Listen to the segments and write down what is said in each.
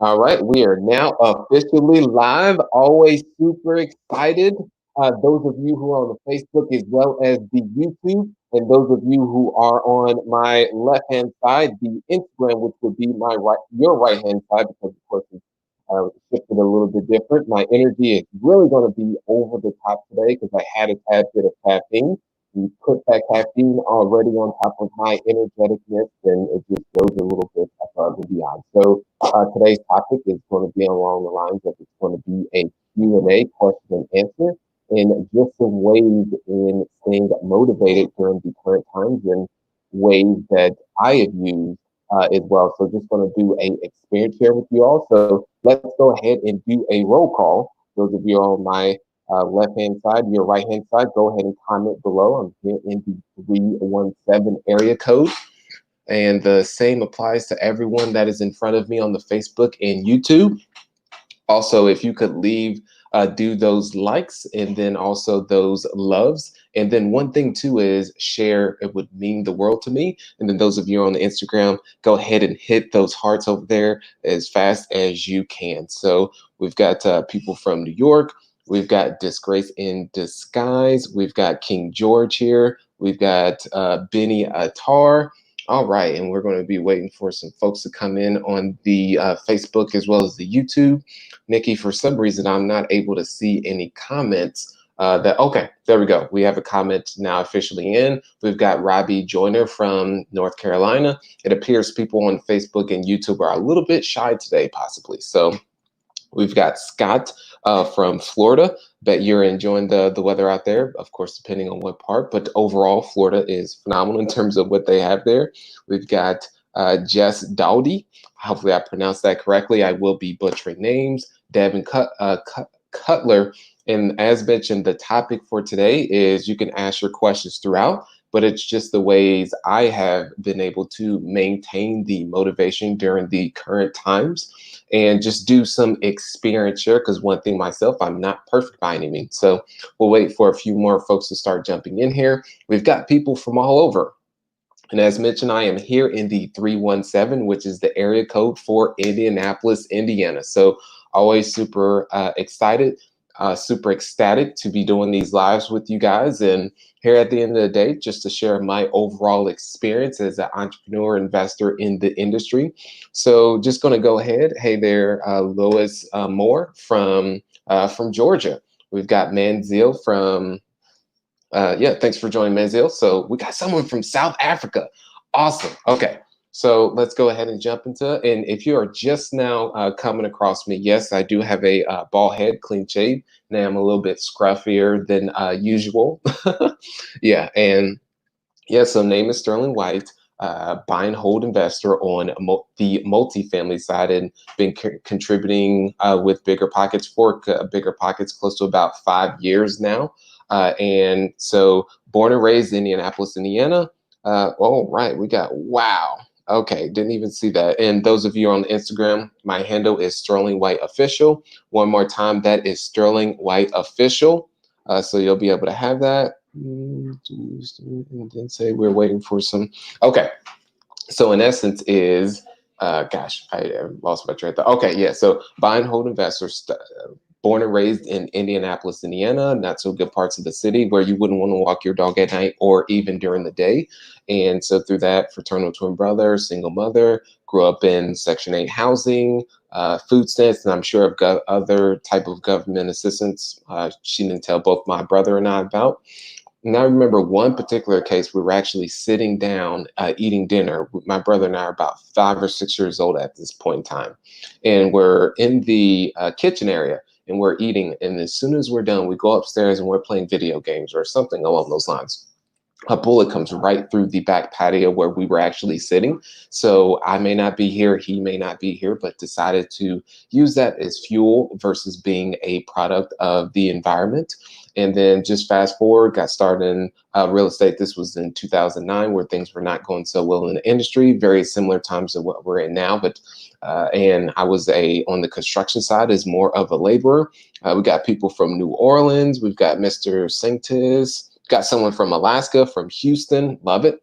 All right, we are now officially live. Always super excited. Those of you who are on the Facebook as well as the YouTube, and those of you who are on my left hand side, the Instagram, which would be my right, your right hand side, because of course it's shifted a little bit different. My energy is really going to be over the top today because I had a tad bit of caffeine. You put that caffeine already on top of my energeticness, and it just goes a little bit above and beyond. So today's topic is going to be along the lines of it's going to be a Q&A, question and answer, and just some ways in staying motivated during the current times and ways that I have used as well. So just going to do a experience share with you all. So let's go ahead and do a roll call. Those of you on my left hand side, your right hand side, go ahead and comment below. I'm here in the 317 area code. And the same applies to everyone that is in front of me on the Facebook and YouTube. Also, if you could leave, do those likes and then also those loves. And then one thing too is share. It would mean the world to me. And then those of you on the Instagram, go ahead and hit those hearts over there as fast as you can. So we've got people from New York. We've got Disgrace in Disguise. We've got King George here. We've got Benny Attar. All right, and we're going to be waiting for some folks to come in on the Facebook as well as the YouTube. Nikki, for some reason, I'm not able to see any comments. Okay, there we go. We have a comment now officially in. We've got Robbie Joyner from North Carolina. It appears people on Facebook and YouTube are a little bit shy today, possibly. So we've got Scott from Florida. Bet you're enjoying the weather out there, of course, depending on what part. But overall, Florida is phenomenal in terms of what they have there. We've got Jess Dowdy. Hopefully I pronounced that correctly. I will be butchering names. Devin Cutler. And as mentioned, the topic for today is you can ask your questions throughout, but it's just the ways I have been able to maintain the motivation during the current times and just do some experience share. Because one thing myself, I'm not perfect by any means. So we'll wait for a few more folks to start jumping in here. We've got people from all over. And as mentioned, I am here in the 317, which is the area code for Indianapolis, Indiana. So always super excited, super ecstatic to be doing these lives with you guys. And here at the end of the day, just to share my overall experience as an entrepreneur investor in the industry. So just going to go ahead. Hey there, Lois Moore from Georgia. We've got Manziel from yeah, thanks for joining, Manziel. So we got someone from South Africa. Awesome. Okay, so let's go ahead and jump into it. And if you are just now coming across me, yes, I do have a bald head, clean shave. Now I'm a little bit scruffier than usual. Yeah, and yeah, so name is Sterling White. Buy and hold investor on the multifamily side and been contributing with Bigger Pockets for Bigger Pockets close to about 5 years now. And so born and raised in Indianapolis, Indiana. Oh, right. We got, wow. Okay. Didn't even see that. And those of you on Instagram, my handle is Sterling White Official. One more time, that is Sterling White Official. So you'll be able to have that. And then say we're waiting for some. Okay. So in essence is, gosh, I lost my train of thought. Okay. Yeah. So buy and hold investors. Born and raised in Indianapolis, Indiana, not so good parts of the city where you wouldn't want to walk your dog at night or even during the day. And so through that, fraternal twin brother, single mother, grew up in Section 8 housing, food stamps, and I'm sure of other type of government assistance she didn't tell both my brother and I about. And I remember one particular case, we were actually sitting down eating dinner. My brother and I are about 5 or 6 years old at this point in time. And we're in the kitchen area and we're eating. And as soon as we're done, we go upstairs and we're playing video games or something along those lines. A bullet comes right through the back patio where we were actually sitting. So I may not be here, he may not be here, but decided to use that as fuel versus being a product of the environment. And then just fast forward, got started in real estate. This was in 2009 where things were not going so well in the industry, very similar times to what we're in now. But and I was on the construction side as more of a laborer. We got people from New Orleans. We've got Mr. Sanctus. Got someone from Alaska, from Houston, love it.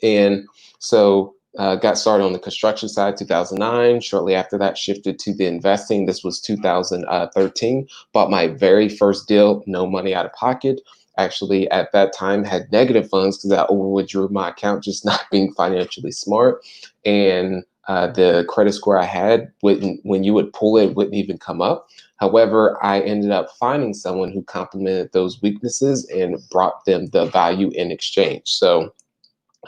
And so Got started on the construction side 2009. Shortly after that, shifted to the investing. This was 2013. Bought my very first deal, no money out of pocket. Actually, at that time, had negative funds because I over withdrew my account, just not being financially smart. And the credit score I had, wouldn't, when you would pull it, wouldn't even come up. However, I ended up finding someone who complemented those weaknesses and brought them the value in exchange. So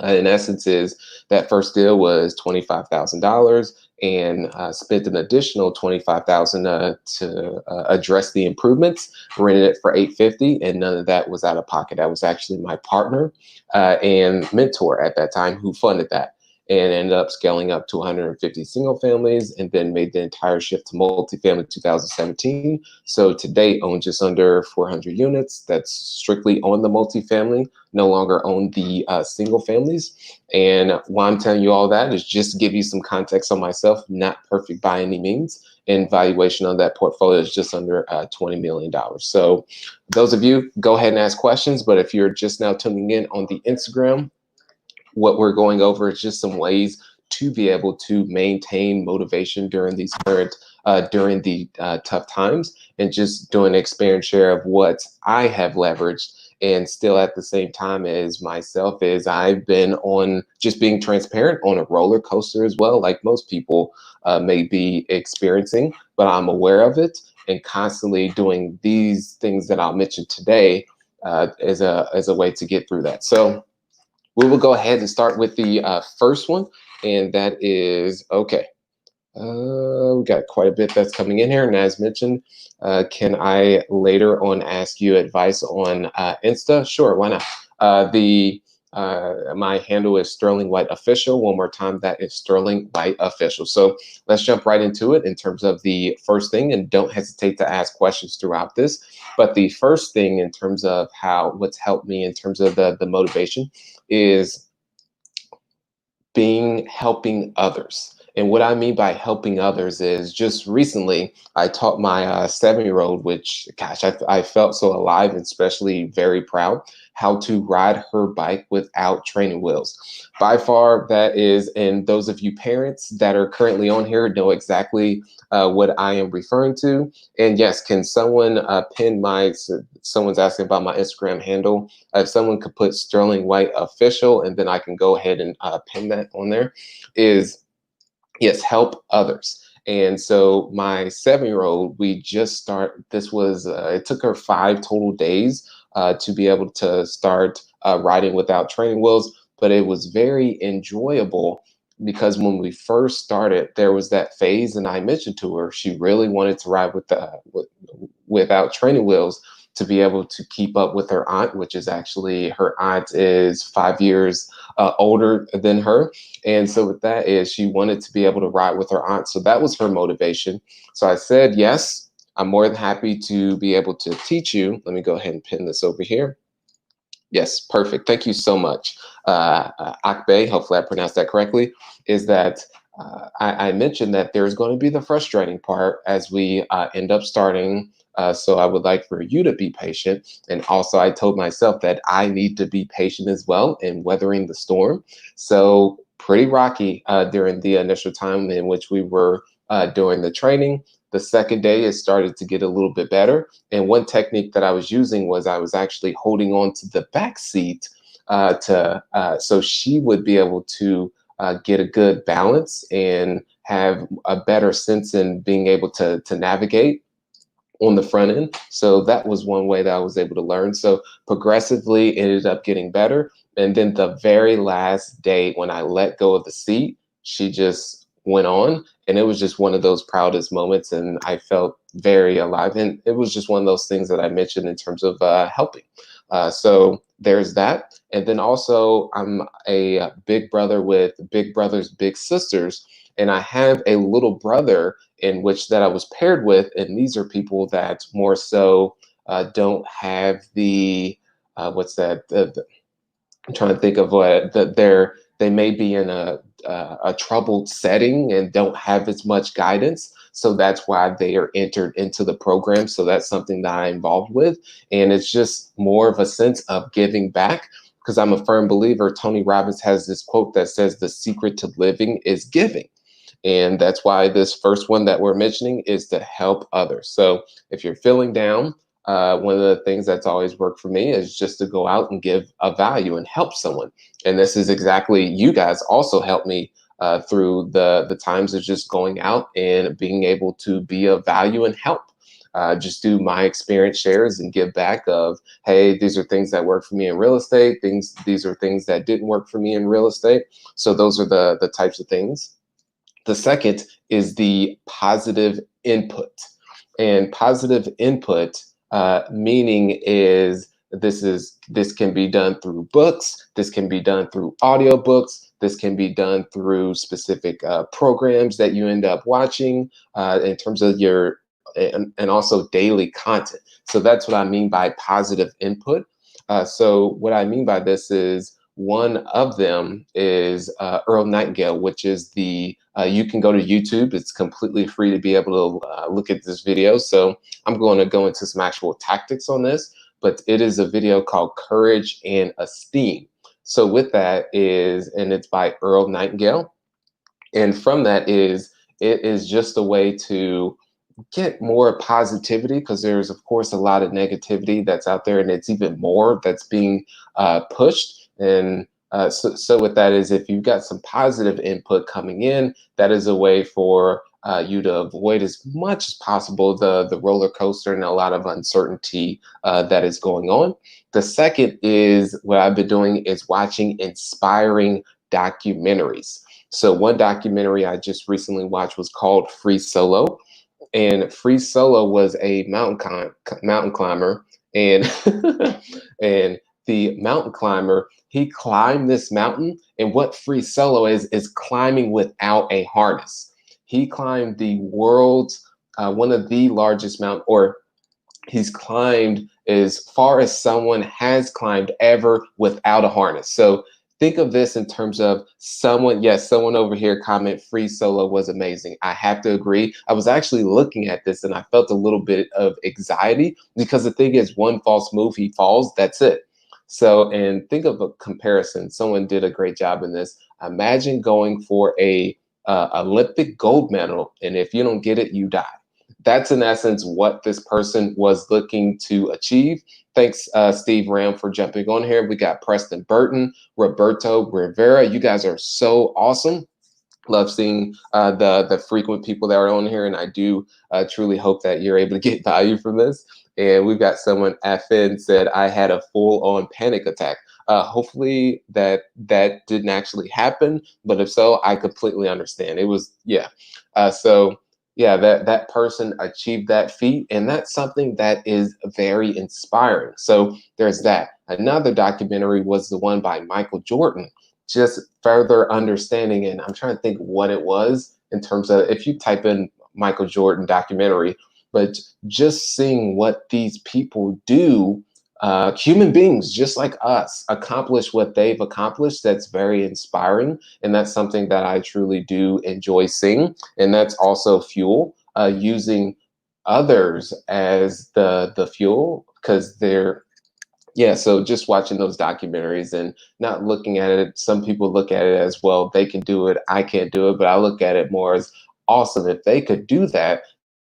in essence, is that first deal was $25,000 and spent an additional $25,000 to address the improvements. Rented it for $850, and none of that was out of pocket. That was actually my partner and mentor at that time who funded that, and ended up scaling up to 150 single families, and then made the entire shift to multifamily in 2017. So to date, own just under 400 units. That's strictly on the multifamily, no longer own the single families. And why I'm telling you all that is just to give you some context on myself, not perfect by any means. And valuation on that portfolio is just under $20 million. So those of you, go ahead and ask questions. But if you're just now tuning in on the Instagram, what we're going over is just some ways to be able to maintain motivation during these during the tough times, and just doing an experience share of what I have leveraged. And still at the same time as myself, is I've been on, just being transparent, on a roller coaster as well, like most people may be experiencing, but I'm aware of it and constantly doing these things that I'll mention today as a way to get through that. So we will go ahead and start with the first one, and that is, okay, we got quite a bit that's coming in here. And as mentioned, can I later on ask you advice on Insta? Sure, why not? My handle is Sterling White Official. One more time, that is Sterling White Official. So let's jump right into it in terms of the first thing, and don't hesitate to ask questions throughout this. But the first thing in terms of what's helped me in terms of the motivation is helping others. And what I mean by helping others is, just recently I taught my 7-year-old, which, gosh, I felt so alive and especially very proud, how to ride her bike without training wheels. By far, that is, and those of you parents that are currently on here know exactly what I am referring to. And yes, can someone pin someone's asking about my Instagram handle. If someone could put Sterling White Official, and then I can go ahead and pin that on there, is, yes, help others. And so my 7-year-old, this was, it took her 5 total days to be able to start riding without training wheels, but it was very enjoyable because when we first started, there was that phase, and I mentioned to her, she really wanted to ride without training wheels to be able to keep up with her aunt, which is actually, her aunt is 5 years older than her. And so with that is, she wanted to be able to ride with her aunt. So that was her motivation. So I said, yes, I'm more than happy to be able to teach you. Let me go ahead and pin this over here. Yes, perfect. Thank you so much. Akbe, hopefully I pronounced that correctly, is that I mentioned that there's going to be the frustrating part as we end up starting. So I would like for you to be patient. And also, I told myself that I need to be patient as well in weathering the storm. So pretty rocky during the initial time in which we were doing the training. The second day, it started to get a little bit better. And one technique that I was using was, I was actually holding on to the back seat so she would be able to get a good balance and have a better sense in being able to navigate on the front end. So that was one way that I was able to learn. So progressively ended up getting better. And then the very last day, when I let go of the seat, she just went on. And it was just one of those proudest moments. And I felt very alive. And it was just one of those things that I mentioned in terms of helping. So there's that. And then also, I'm a big brother with big brothers, big sisters. And I have a little brother in which that I was paired with. And these are people that more so don't have the, what's that? I'm trying to think of what they may be in a troubled setting and don't have as much guidance. So that's why they are entered into the program. So that's something that I'm involved with. And it's just more of a sense of giving back. because I'm a firm believer. Tony Robbins has this quote that says, "The secret to living is giving." And that's why this first one that we're mentioning is to help others. So if you're feeling down, one of the things that's always worked for me is just to go out and give a value and help someone. And this is exactly, you guys also helped me through the times of just going out and being able to be of value and help. Just do my experience shares and give back of, hey, these are things that work for me in real estate. These are things that didn't work for me in real estate. So those are the types of things. The second is the positive input. And positive input meaning is this can be done through books, this can be done through audiobooks, this can be done through specific programs that you end up watching in terms of your and also daily content. So that's what I mean by positive input. So what I mean by this is, one of them is Earl Nightingale, which is the, you can go to YouTube. It's completely free to be able to look at this video. So I'm going to go into some actual tactics on this, but it is a video called Courage and Esteem. So with that is, and it's by Earl Nightingale. And from that is, it is just a way to get more positivity, because there's of course a lot of negativity that's out there, and it's even more that's being pushed. And so with that is, if you've got some positive input coming in, that is a way for you to avoid as much as possible the roller coaster and a lot of uncertainty that is going on. The second is, what I've been doing is watching inspiring documentaries. So one documentary I just recently watched was called Free Solo. And Free Solo was a mountain climber, and and the mountain climber, he climbed this mountain. And what Free Solo is climbing without a harness. He climbed the world's one of the largest mountain, or he's climbed as far as someone has climbed ever without a harness. So think of this in terms of someone, yes, someone over here comment Free Solo was amazing. I have to agree. I was actually looking at this and I felt a little bit of anxiety, because the thing is, one false move, he falls, that's it. So, and think of a comparison. Someone did a great job in this. Imagine going for a Olympic gold medal, and if you don't get it, you die. That's in essence what this person was looking to achieve. Thanks, Steve Ram, for jumping on here. We got Preston Burton, Roberto Rivera. You guys are so awesome. Love seeing the frequent people that are on here, and I do truly hope that you're able to get value from this. And we've got someone, FN, said, I had a full-on panic attack. Hopefully that didn't actually happen, but if so, I completely understand. It was, yeah. So yeah, that person achieved that feat, and that's something that is very inspiring. So there's that. Another documentary was the one by Michael Jordan, just further understanding, and I'm trying to think what it was in terms of, if you type in Michael Jordan documentary, but just seeing what these people do, human beings just like us, accomplish what they've accomplished, that's very inspiring. And that's something that I truly do enjoy seeing. And that's also fuel, using others as the fuel, because they're, yeah, so just watching those documentaries and not looking at it, some people look at it as, well, they can do it, I can't do it, but I look at it more as, awesome, if they could do that,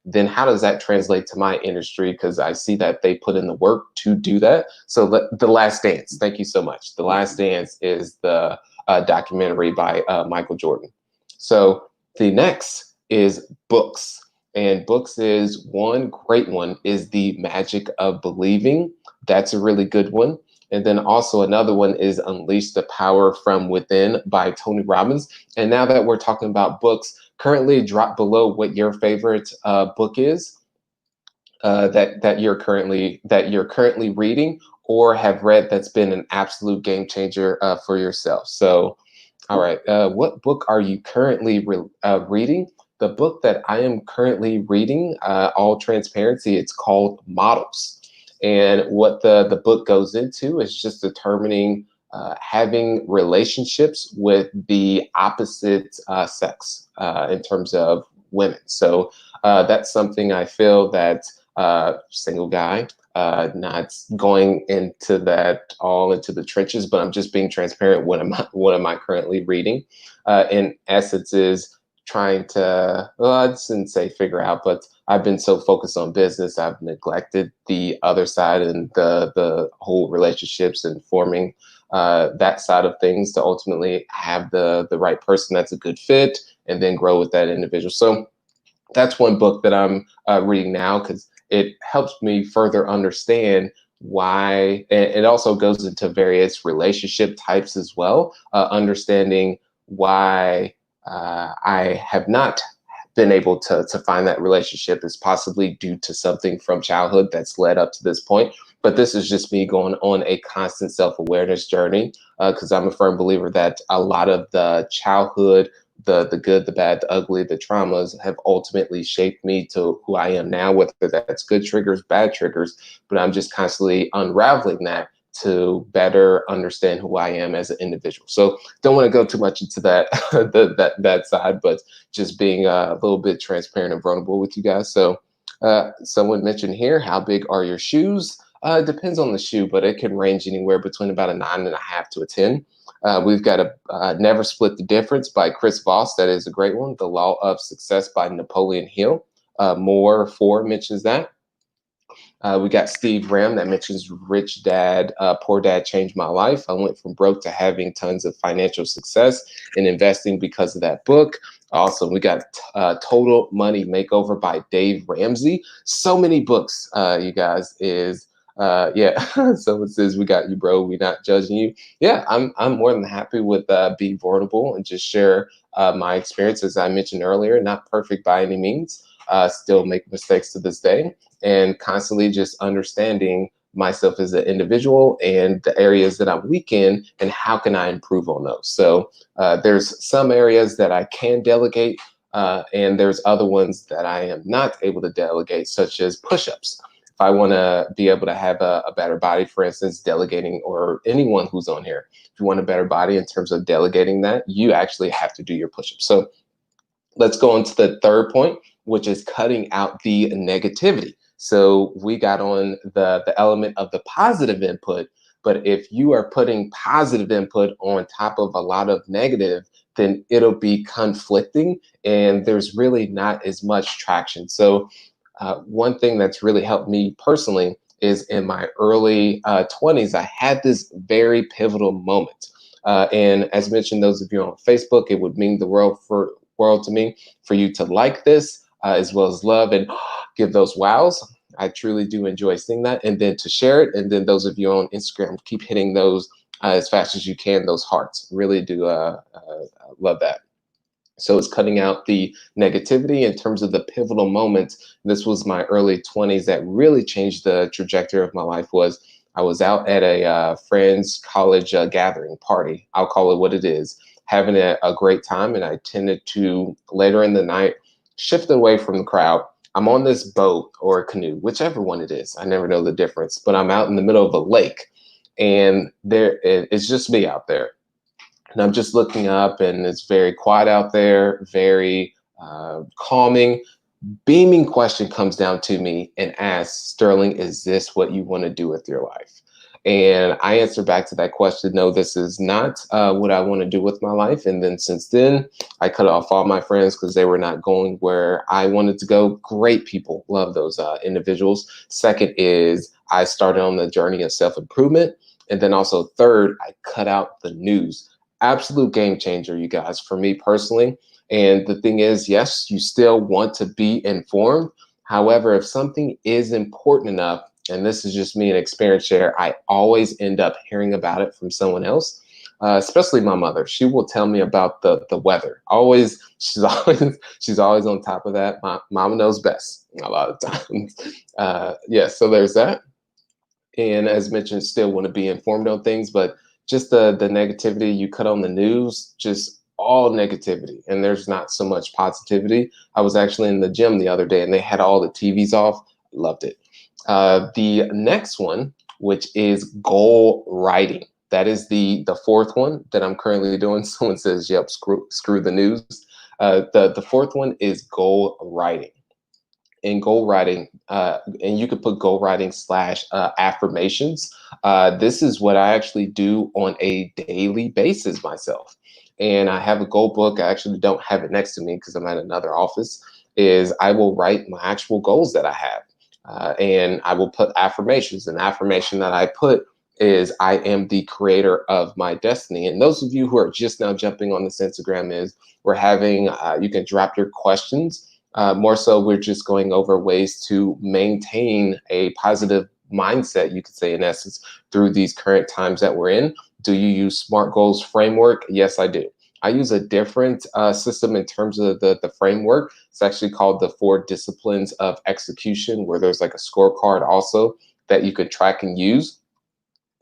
then how does that translate to my industry? Because I see that they put in the work to do that. So The Last Dance, thank you so much. The Last Dance is the documentary by Michael Jordan. So the next is books. And books is, one great one is The Magic of Believing. That's a really good one. And then also another one is Unleash the Power from Within by Tony Robbins. And now that we're talking about books, currently drop below what your favorite book is that you're currently reading or have read that's been an absolute game changer for yourself. So, all right, what book are you currently reading? The book that I am currently reading, all transparency, it's called Models. And what the book goes into is just determining having relationships with the opposite sex in terms of women. So that's something I feel that single guy, not going into that all into the trenches, but I'm just being transparent. What am I currently reading? In essence, is trying to, well, I shouldn't say figure out, but I've been so focused on business, I've neglected the other side and the whole relationships and forming that side of things to ultimately have the right person that's a good fit and then grow with that individual. So that's one book that I'm reading now because it helps me further understand why. And it also goes into various relationship types as well, understanding why I have not been able to find that relationship is possibly due to something from childhood that's led up to this point. But this is just me going on a constant self-awareness journey because I'm a firm believer that a lot of the childhood, the good, the bad, the ugly, the traumas have ultimately shaped me to who I am now, whether that's good triggers, bad triggers, but I'm just constantly unraveling that to better understand who I am as an individual. So don't want to go too much into that that side, but just being a little bit transparent and vulnerable with you guys. So someone mentioned here, how big are your shoes? It depends on the shoe, but it can range anywhere between about a 9.5 to a 10. We've got a Never Split the Difference by Chris Voss. That is a great one. The Law of Success by Napoleon Hill. Moore 4 mentions that. We got Steve Ram that mentions Rich Dad, Poor Dad Changed My Life. I went from broke to having tons of financial success in investing because of that book. Also, we got Total Money Makeover by Dave Ramsey. So many books, you guys, is yeah. Someone says, we got you, bro. We're not judging you. Yeah, I'm more than happy with being vulnerable and just share my experience. As I mentioned earlier, not perfect by any means. Still make mistakes to this day, and constantly just understanding myself as an individual and the areas that I'm weak in and how can I improve on those. So there's some areas that I can delegate, and there's other ones that I am not able to delegate, such as push-ups. If I want to be able to have a better body, for instance, delegating, or anyone who's on here, if you want a better body in terms of delegating that, you actually have to do your push-ups. So let's go on to the third point, which is cutting out the negativity. So we got on the element of the positive input, but if you are putting positive input on top of a lot of negative, then it'll be conflicting and there's really not as much traction. So one thing that's really helped me personally is in my early 20s, I had this very pivotal moment. And as mentioned, those of you on Facebook, it would mean the world to me for you to like this as well as love and give those wows. I truly do enjoy seeing that, and then to share it. And then those of you on Instagram, keep hitting those as fast as you can, those hearts. Really do love that. So it's cutting out the negativity in terms of the pivotal moments. This was my early 20s that really changed the trajectory of my life. Was I was out at a friend's college gathering party. I'll call it what it is, having a great time. And I tended to, later in the night, shift away from the crowd. I'm on this boat or a canoe, whichever one it is. I never know the difference, but I'm out in the middle of a lake and it's just me out there. And I'm just looking up and it's very quiet out there, very calming. Beaming question comes down to me and asks, Sterling, is this what you want to do with your life? And I answer back to that question, no, this is not what I want to do with my life. And then since then, I cut off all my friends because they were not going where I wanted to go. Great people, love those individuals. Second is I started on the journey of self-improvement. And then also third, I cut out the news. Absolute game changer, you guys, for me personally. And the thing is, yes, you still want to be informed. However, if something is important enough, and this is just me an experience share, I always end up hearing about it from someone else, especially my mother. She will tell me about the weather. Always, she's always on top of that. My mama knows best a lot of times. Yeah, so there's that. And as mentioned, still want to be informed on things, but just the negativity you cut on the news, just all negativity, and there's not so much positivity. I was actually in the gym the other day and they had all the TVs off. Loved it. The next one, which is goal writing. That is the fourth one that I'm currently doing. Someone says, yep, screw the news. The fourth one is goal writing. in goal writing, and you could put goal writing slash affirmations. This is what I actually do on a daily basis myself. And I have a goal book. I actually don't have it next to me because I'm at another office. Is I will write my actual goals that I have, and I will put affirmations. An affirmation that I put is I am the creator of my destiny. And those of you who are just now jumping on this Instagram, is we're having you can drop your questions. More so, we're just going over ways to maintain a positive mindset, you could say, in essence, through these current times that we're in. Do you use SMART Goals framework? Yes, I do. I use a different system in terms of the framework. It's actually called the 4 disciplines of execution, where there's like a scorecard also that you could track and use,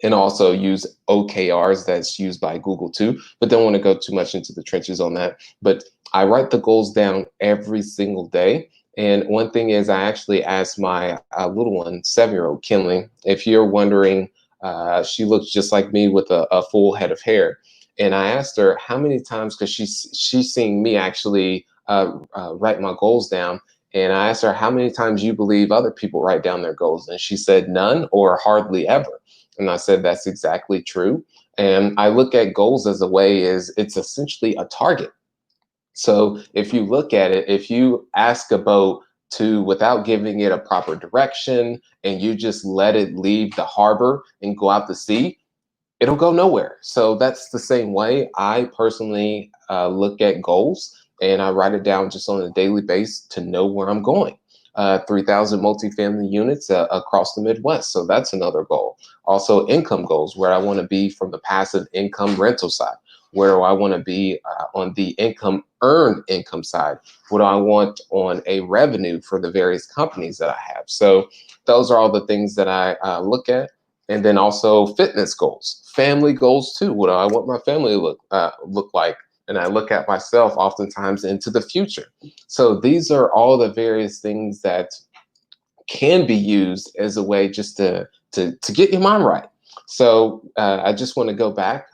and also use OKRs that's used by Google too, but don't want to go too much into the trenches on that. But I write the goals down every single day. And one thing is, I actually asked my little one, 7-year-old Kinley, if you're wondering, she looks just like me with a full head of hair. And I asked her how many times, because she's seen me actually write my goals down. And I asked her, how many times you believe other people write down their goals? And she said none or hardly ever. And I said, that's exactly true. And I look at goals as a way, is it's essentially a target. So if you look at it, if you ask a boat to, without giving it a proper direction, and you just let it leave the harbor and go out to sea, it'll go nowhere. So that's the same way I personally look at goals, and I write it down just on a daily basis to know where I'm going. 3,000 multifamily units across the Midwest. So that's another goal. Also, income goals, where I want to be from the passive income rental side. Where do I want to be on the income earned income side? What do I want on a revenue for the various companies that I have? So those are all the things that I look at. And then also fitness goals, family goals too. What do I want my family to look like? And I look at myself oftentimes into the future. So these are all the various things that can be used as a way just to get your mind right. So I just want to go back.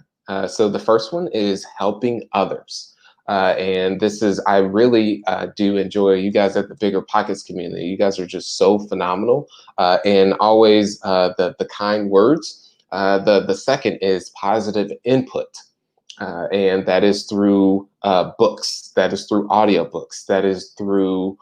So the first one is helping others. And this is, I really do enjoy you guys at the Bigger Pockets community. You guys are just so phenomenal, and always the kind words. The second is positive input. And that is through books, that is through audiobooks, that is through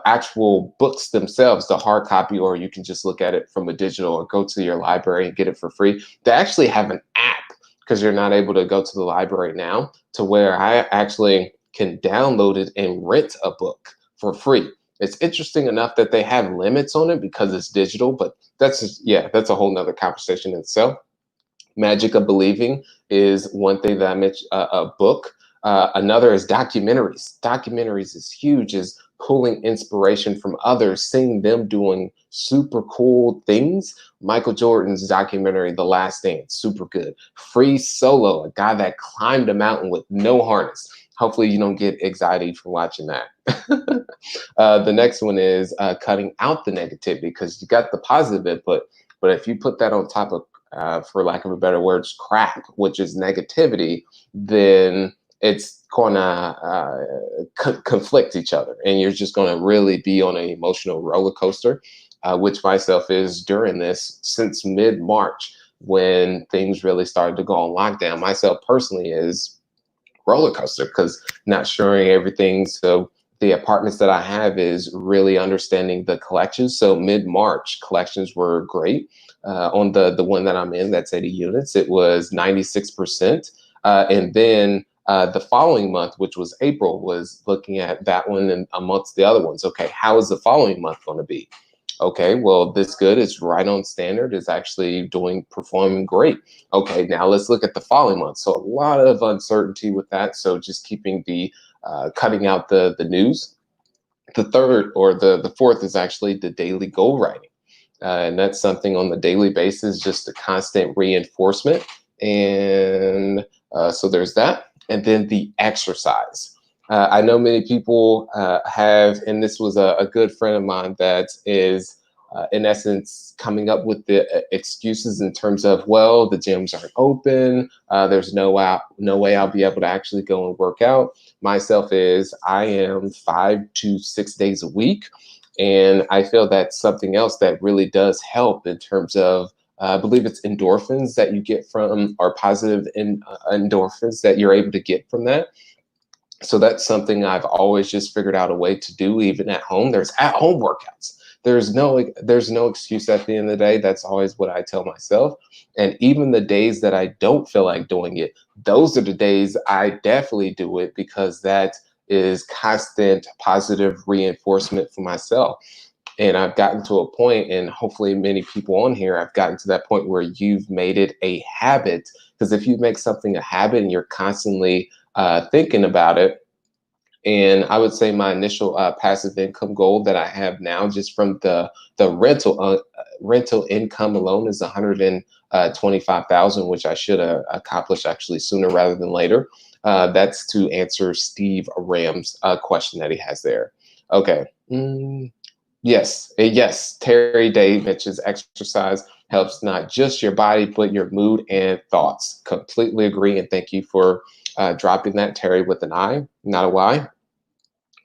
actual books themselves, the hard copy, or you can just look at it from a digital or go to your library and get it for free. They actually have an app, because you're not able to go to the library now, to where I actually can download it and rent a book for free. It's interesting enough that they have limits on it because it's digital, but that's just, yeah, that's a whole nother conversation in itself. Magic of Believing is one thing that I mentioned, a book. Another is documentaries. Documentaries is huge, is pulling inspiration from others, seeing them doing super cool things. Michael Jordan's documentary, The Last Dance, super good. Free Solo, a guy that climbed a mountain with no harness. Hopefully you don't get anxiety from watching that. The next one is cutting out the negativity, because you got the positive input, but if you put that on top of for lack of a better words, crap, which is negativity, then it's gonna conflict each other, and you're just gonna really be on an emotional roller coaster, which myself is during this since mid-March, when things really started to go on lockdown. Myself personally is roller coaster, because not sharing everything. So the apartments that I have is really understanding the collections. So mid-March collections were great. On the one that I'm in, that's 80 units, it was 96%. And then the following month, which was April, was looking at that one and amongst the other ones. Okay, how is the following month going to be? Okay, well, this good is right on standard, is actually performing great. Okay, now let's look at the following month. So a lot of uncertainty with that. So just keeping the cutting out the news. The third, or the fourth, is actually the daily goal writing. And that's something on the daily basis, just a constant reinforcement. And so there's that. And then the exercise. I know many people have, and this was a good friend of mine that is, in essence, coming up with the excuses in terms of, well, the gyms aren't open. There's no way I'll be able to actually go and work out. myself is I am 5 to 6 days a week. And I feel that's something else that really does help in terms of, I believe it's endorphins that you get from, or positive endorphins that you're able to get from that. So that's something I've always just figured out a way to do, even at home. There's at home workouts. There's no excuse at the end of the day. That's always what I tell myself. And even the days that I don't feel like doing it, those are the days I definitely do it, because that is constant positive reinforcement for myself. And I've gotten to a point, and hopefully many people on here have gotten to that point where you've made it a habit. Because if you make something a habit and you're constantly thinking about it, and I would say my initial passive income goal that I have now, just from the rental income alone, is 125,000, which I should accomplish actually sooner rather than later. That's to answer Steve Ram's question that he has there. Okay. Yes, yes. Terry Day mentions exercise helps not just your body, but your mood and thoughts. Completely agree. And thank you for dropping that, Terry, with an I, not a Y.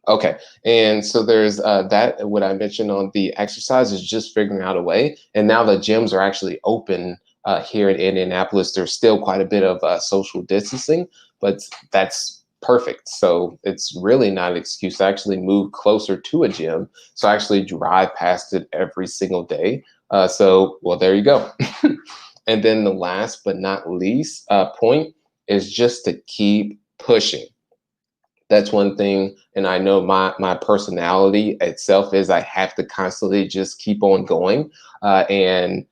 Okay, and so there's that. What I mentioned on the exercise is just figuring out a way. And now the gyms are actually open here in Indianapolis. There's still quite a bit of social distancing, but that's perfect. So it's really not an excuse to actually move closer to a gym. So I actually drive past it every single day. So, well, there you go. And then the last but not least point is just to keep pushing. That's one thing. And I know my personality itself is I have to constantly just keep on going. And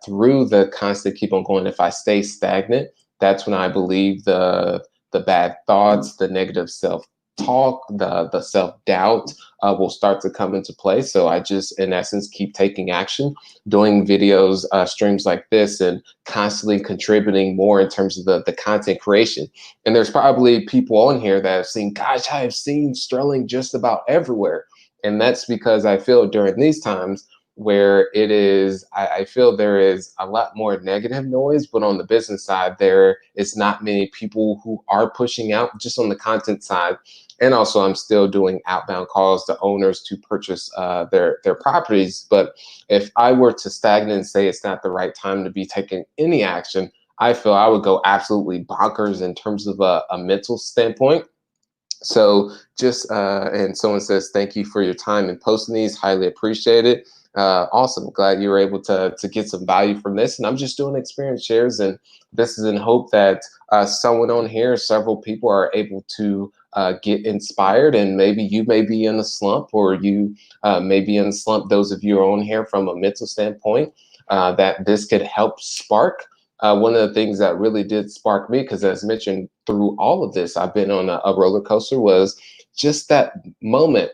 through the constant keep on going, if I stay stagnant, that's when I believe the bad thoughts, the negative self-talk, the self-doubt will start to come into play. So I just, in essence, keep taking action, doing videos, streams like this, and constantly contributing more in terms of the content creation. And there's probably people on here that have seen, gosh, I have seen Sterling just about everywhere. And that's because I feel during these times where it is, I feel there is a lot more negative noise, but on the business side, there is not many people who are pushing out just on the content side. And also, I'm still doing outbound calls to owners to purchase their properties. But if I were to stagnate and say it's not the right time to be taking any action, I feel I would go absolutely bonkers in terms of a mental standpoint. So just, and someone says, thank you for your time and posting these. Highly appreciate it. Awesome. Glad you were able to get some value from this. And I'm just doing experience shares. And this is in hope that someone on here, several people are able to get inspired. And maybe you may be in a slump, or you may be in a slump. Those of you who are on here from a mental standpoint, that this could help spark. One of the things that really did spark me, because as mentioned through all of this, I've been on a roller coaster, was just that moment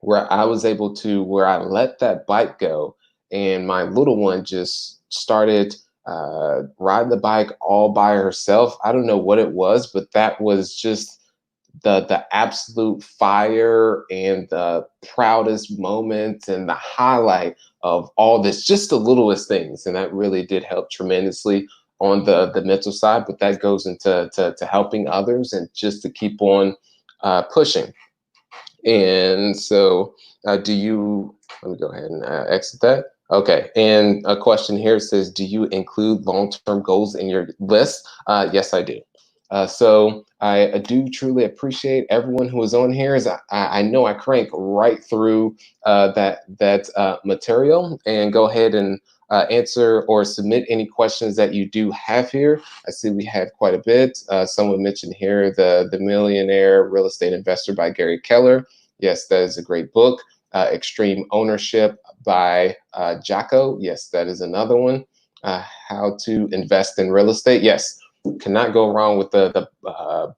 where I was able to, where I let that bike go, and my little one just started riding the bike all by herself. I don't know what it was, but that was just the absolute fire and the proudest moment and the highlight of all this, just the littlest things. And that really did help tremendously on the mental side, but that goes into to helping others and just to keep on pushing. And so do you, let me go ahead and exit that. Okay, and a question here says, do you include long-term goals in your list? Yes, I do. So I do truly appreciate everyone who is on here. As I know I crank right through that material, and go ahead and answer or submit any questions that you do have here. I see we have quite a bit. Someone mentioned here the Millionaire Real Estate Investor by Gary Keller. Yes, that is a great book. Extreme Ownership by Jocko. Yes, that is another one. How to Invest in Real Estate. Yes, cannot go wrong with the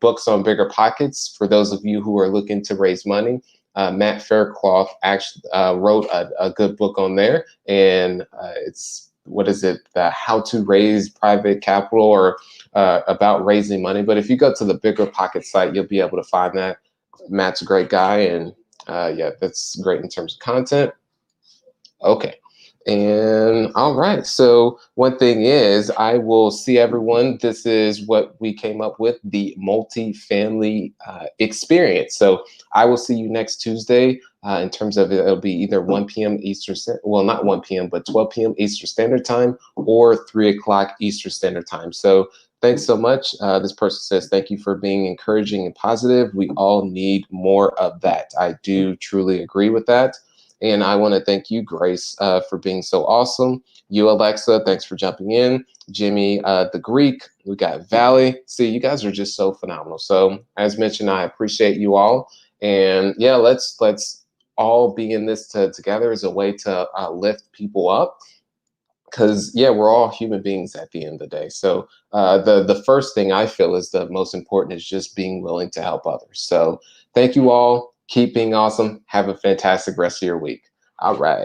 books on Bigger Pockets. For those of you who are looking to raise money, Matt Faircloth actually wrote a good book on there, and it's, what is it? The How to Raise Private Capital, or about raising money. But if you go to the Bigger Pockets site, you'll be able to find that. Matt's a great guy, and yeah, that's great in terms of content. Okay. And all right. So one thing is, I will see everyone. This is what we came up with, the multi-family experience. So I will see you next Tuesday. In terms of it'll be either 1 p.m. Well, not 1 p.m., but 12 p.m. Eastern Standard Time or 3 o'clock Eastern Standard Time. So thanks so much. This person says, thank you for being encouraging and positive. We all need more of that. I do truly agree with that. And I want to thank you, Grace, for being so awesome. You, Alexa, thanks for jumping in. Jimmy, the Greek, we got Valley. See, you guys are just so phenomenal. So, as mentioned, I appreciate you all. And yeah, let's all be in this together as a way to lift people up, because yeah, we're all human beings at the end of the day. So the first thing I feel is the most important is just being willing to help others. So thank you all. Keep being awesome. Have a fantastic rest of your week. All right.